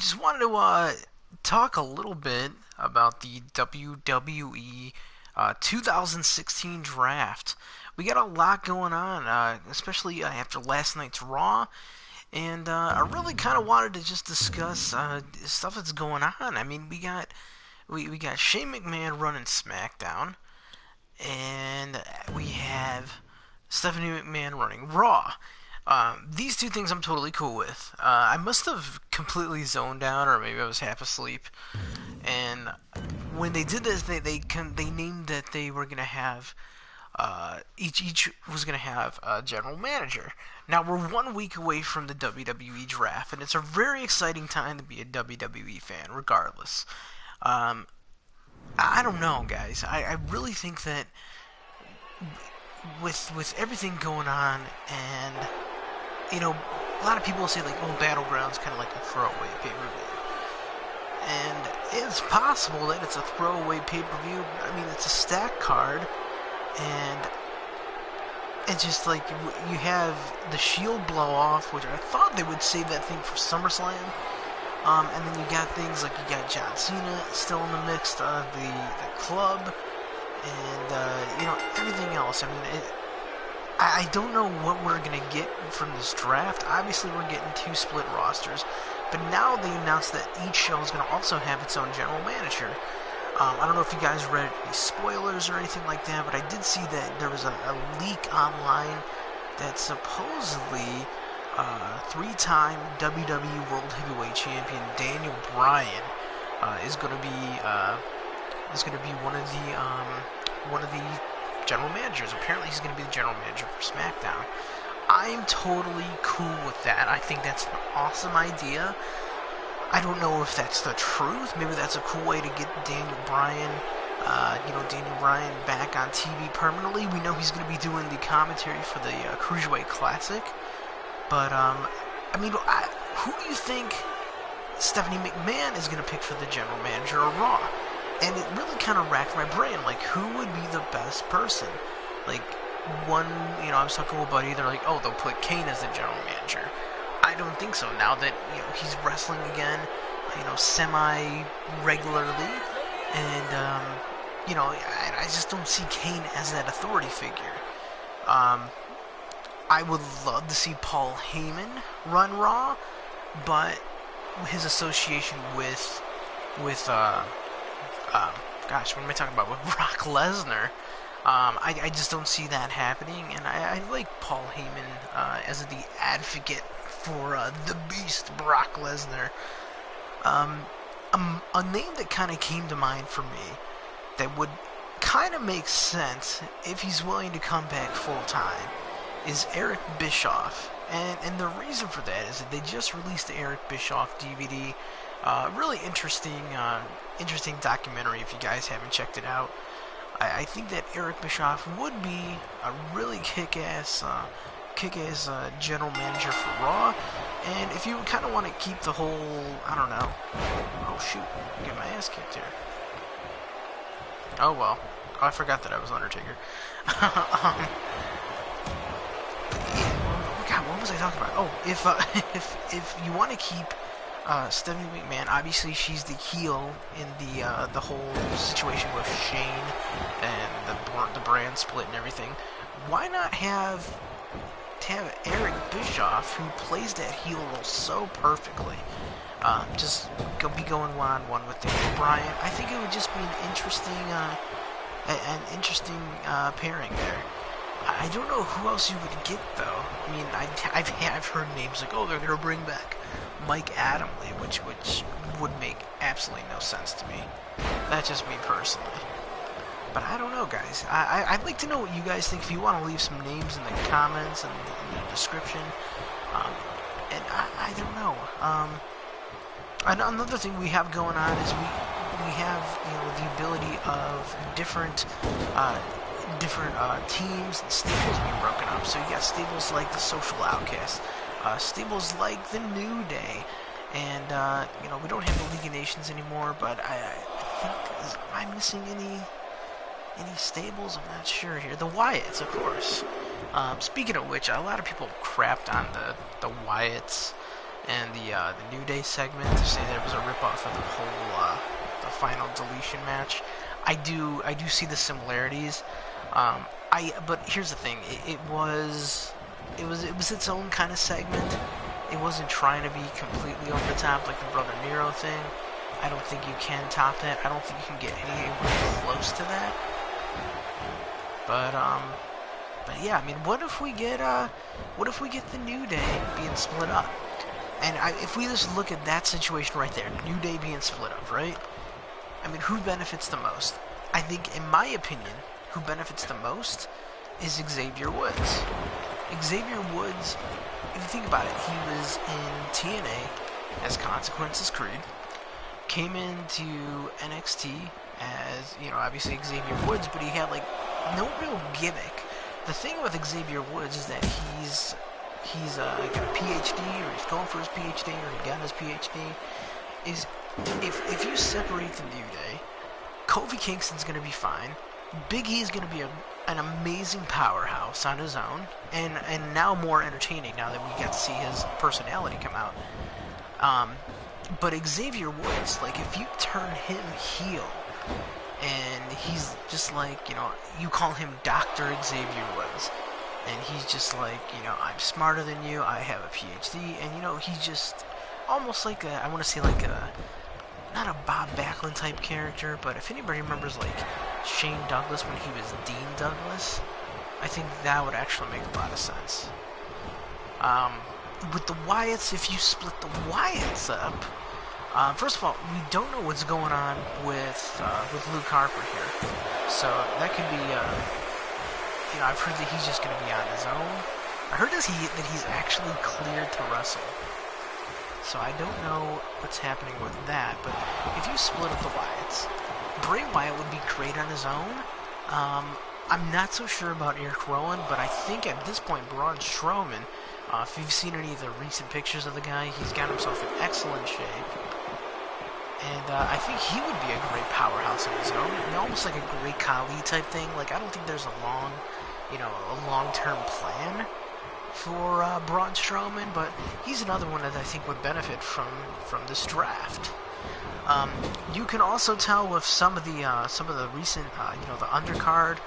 just wanted to talk a little bit about the WWE 2016 draft. We got a lot going on, especially after last night's Raw, and I really kind of wanted to just discuss stuff that's going on. I mean, we got Shane McMahon running SmackDown, and we have Stephanie McMahon running Raw. These two things I'm totally cool with. I must have completely zoned out, or maybe I was half asleep. And when they did this, they named that they were gonna have each was gonna have a general manager. Now we're 1 week away from the WWE Draft, and it's a very exciting time to be a WWE fan, regardless. Um, I don't know, guys. I really think that with everything going on, and a lot of people say like, "Oh, Battleground's kind of like a throwaway pay-per-view," and it's possible that it's a throwaway pay-per-view. I mean, it's a stack card, and it's just like you have the Shield blow off, which I thought they would save that thing for SummerSlam. And then you got things like you got John Cena still in the mix, the club, and everything else. I mean, I don't know what we're gonna get from this draft. Obviously, we're getting two split rosters, but now they announced that each show is gonna also have its own general manager. I don't know if you guys read any spoilers or anything like that, but I did see that there was a leak online that supposedly three-time WWE World Heavyweight Champion Daniel Bryan is going to be one of the general managers. Apparently, he's going to be the general manager for SmackDown. I'm totally cool with that. I think that's an awesome idea. I don't know if that's the truth. Maybe that's a cool way to get Daniel Bryan back on TV permanently. We know he's going to be doing the commentary for the Cruiserweight Classic. But, who do you think Stephanie McMahon is going to pick for the general manager of Raw? And it really kind of racked my brain. Like, who would be the best person? Like, I was talking to a buddy, they're like, oh, they'll put Kane as the general manager. I don't think so. Now that, he's wrestling again, semi-regularly. And, I just don't see Kane as that authority figure. I would love to see Paul Heyman run Raw, but his association with what am I talking about? With Brock Lesnar, I just don't see that happening, and I like Paul Heyman as the advocate for the Beast, Brock Lesnar. A name that kind of came to mind for me that would kind of make sense if he's willing to come back full time is Eric Bischoff, and the reason for that is that they just released the Eric Bischoff DVD. Really interesting documentary if you guys haven't checked it out. I think that Eric Bischoff would be a really kick-ass general manager for Raw, and if you kind of want to keep the whole, I don't know, oh shoot, get my ass kicked here. Oh well, I forgot that I was Undertaker. God, what was I talking about? Oh, if you want to keep Stephanie McMahon, obviously she's the heel in the whole situation with Shane and the brand split and everything. Why not have Eric Bischoff, who plays that heel role so perfectly, just be going one-on-one with Daniel Bryan? I think it would just be an interesting pairing there. I don't know who else you would get though. I mean, I've heard names like, oh, they're gonna bring back Mike Adamle, which would make absolutely no sense to me. That's just me personally. But I don't know, guys. I'd like to know what you guys think. If you want to leave some names in the comments and in the description. And I don't know. Another thing we have going on is we have the ability of different teams and stables being broken up. So you got stables like the Social Outcasts, stables like the New Day, and we don't have the League of Nations anymore. But I think, am I missing any stables? I'm not sure here. The Wyatts, of course. Speaking of which, a lot of people crapped on the Wyatts and the New Day segment to say that it was a ripoff of the whole the final deletion match. I do see the similarities. But here's the thing. It was its own kind of segment. It wasn't trying to be completely over the top like the Brother Nero thing. I don't think you can top that. I don't think you can get anywhere close to that. But yeah, I mean, what if we get the New Day being split up? And if we just look at that situation right there, New Day being split up, right? I mean, who benefits the most? I think, in my opinion, who benefits the most is Xavier Woods. Xavier Woods, if you think about it, he was in TNA as Consequences Creed, came into NXT as, obviously Xavier Woods, but he had, no real gimmick. The thing with Xavier Woods is that he's got a PhD, or he's going for his PhD, or he got his PhD, is if you separate the New Day, Kofi Kingston's going to be fine. Big E is going to be an amazing powerhouse on his own, and now more entertaining now that we get to see his personality come out. But Xavier Woods, if you turn him heel, and he's just you call him Dr. Xavier Woods, and he's just I'm smarter than you, I have a PhD, and he's just almost I want to say not a Bob Backlund type character, but if anybody remembers Shane Douglas when he was Dean Douglas, I think that would actually make a lot of sense. With the Wyatts, if you split the Wyatts up, first of all, we don't know what's going on with Luke Harper here, so that could be I've heard that he's just going to be on his own. I heard that he's actually cleared to wrestle. So I don't know what's happening with that, but if you split up the Wyatts, Bray Wyatt would be great on his own. I'm not so sure about Eric Rowan, but I think at this point Braun Strowman, if you've seen any of the recent pictures of the guy, he's got himself in excellent shape. And I think he would be a great powerhouse on his own, almost like a Great Khali type thing. I don't think there's a long-term plan for Braun Strowman, but he's another one that I think would benefit from this draft. You can also tell with some of the recent the undercard,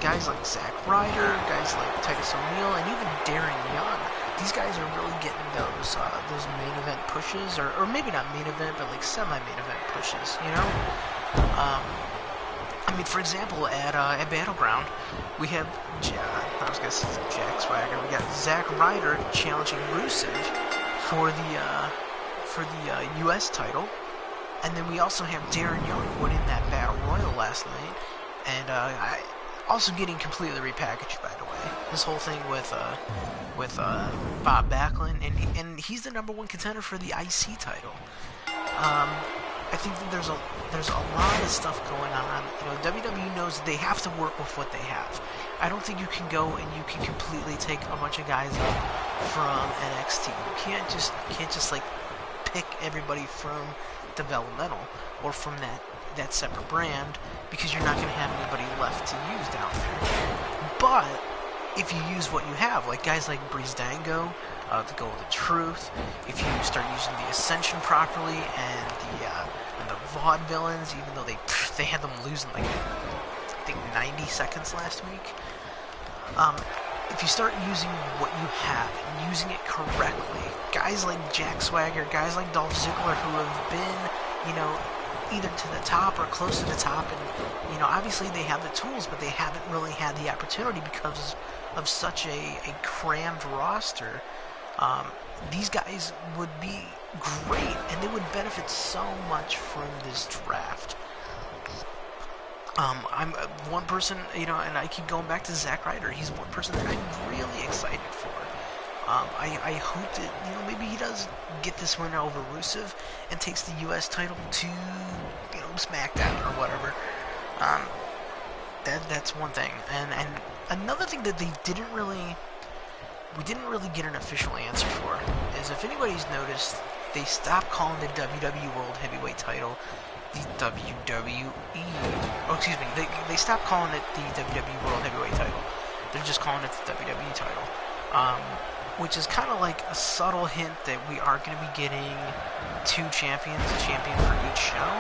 guys like Zack Ryder, guys like Titus O'Neil, and even Darren Young. These guys are really getting those main event pushes, or maybe not main event, but semi-main event pushes. I mean, for example, at Battleground, we have Jack Swagger. We got Zack Ryder challenging Rusev for the U.S. title, and then we also have Darren Young winning that Battle Royal last night, and also getting completely repackaged, by the way. This whole thing with Bob Backlund, and he's the #1 contender for the IC title. I think that there's a lot of stuff going on. WWE knows that they have to work with what they have. I don't think you can go and you can completely take a bunch of guys up from NXT. You can't just pick everybody from developmental or from that separate brand, because you're not going to have anybody left to use down there. But if you use what you have, guys like Breeze Dango, the Golden Truth, if you start using the Ascension properly, and the Vaudevillains, even though they had them losing I think 90 seconds last week. If you start using what you have and using it correctly, guys like Jack Swagger, guys like Dolph Ziggler, who have been either to the top or close to the top, and obviously they have the tools, but they haven't really had the opportunity because of such a crammed roster. These guys would be great, and they would benefit so much from this draft. I'm one person, and I keep going back to Zack Ryder. He's one person that I'm really excited for. I hope that maybe he does get this win over Rusev and takes the U.S. title to SmackDown or whatever. That's one thing, and another thing that we didn't really get an official answer for is, if anybody's noticed, they stopped calling the WWE World Heavyweight title the WWE. Oh, excuse me. They stopped calling it the WWE World Heavyweight title. They're just calling it the WWE title. which is kind of like a subtle hint that we are going to be getting two champions, a champion for each show.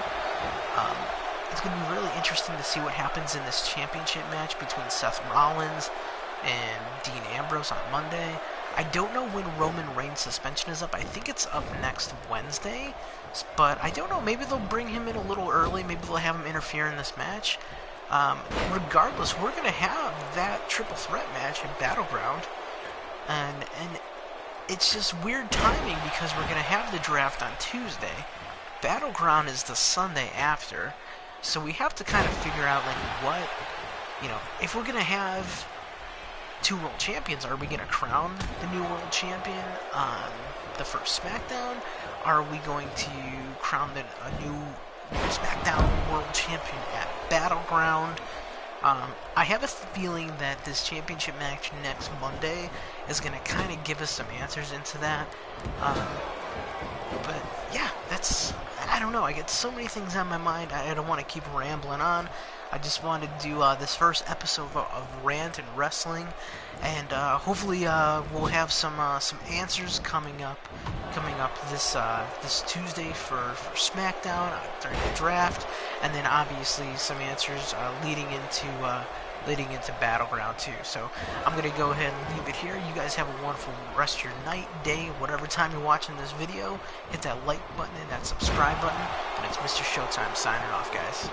It's going to be really interesting to see what happens in this championship match between Seth Rollins and Dean Ambrose on Monday. I don't know when Roman Reigns' suspension is up. I think it's up next Wednesday, but I don't know. Maybe they'll bring him in a little early. Maybe they'll have him interfere in this match. Regardless, we're going to have that triple threat match in Battleground, and it's just weird timing because we're going to have the draft on Tuesday. Battleground is the Sunday after, so we have to kind of figure out, like, what, if we're going to have two world champions, are we going to crown the new world champion on the first SmackDown? Are we going to crown a new SmackDown world champion at Battleground? I have a feeling that this championship match next Monday is going to kind of give us some answers into that. But yeah, I don't know. I get so many things on my mind. I don't want to keep rambling on. I just wanted to do this first episode of Rant and Wrestling, and hopefully we'll have some answers coming up this Tuesday for SmackDown during the draft, and then obviously some answers leading into Battleground too. So I'm gonna go ahead and leave it here. You guys have a wonderful rest of your night, day, whatever time you're watching this video. Hit that like button and that subscribe button, and it's Mr. Showtime signing off, guys.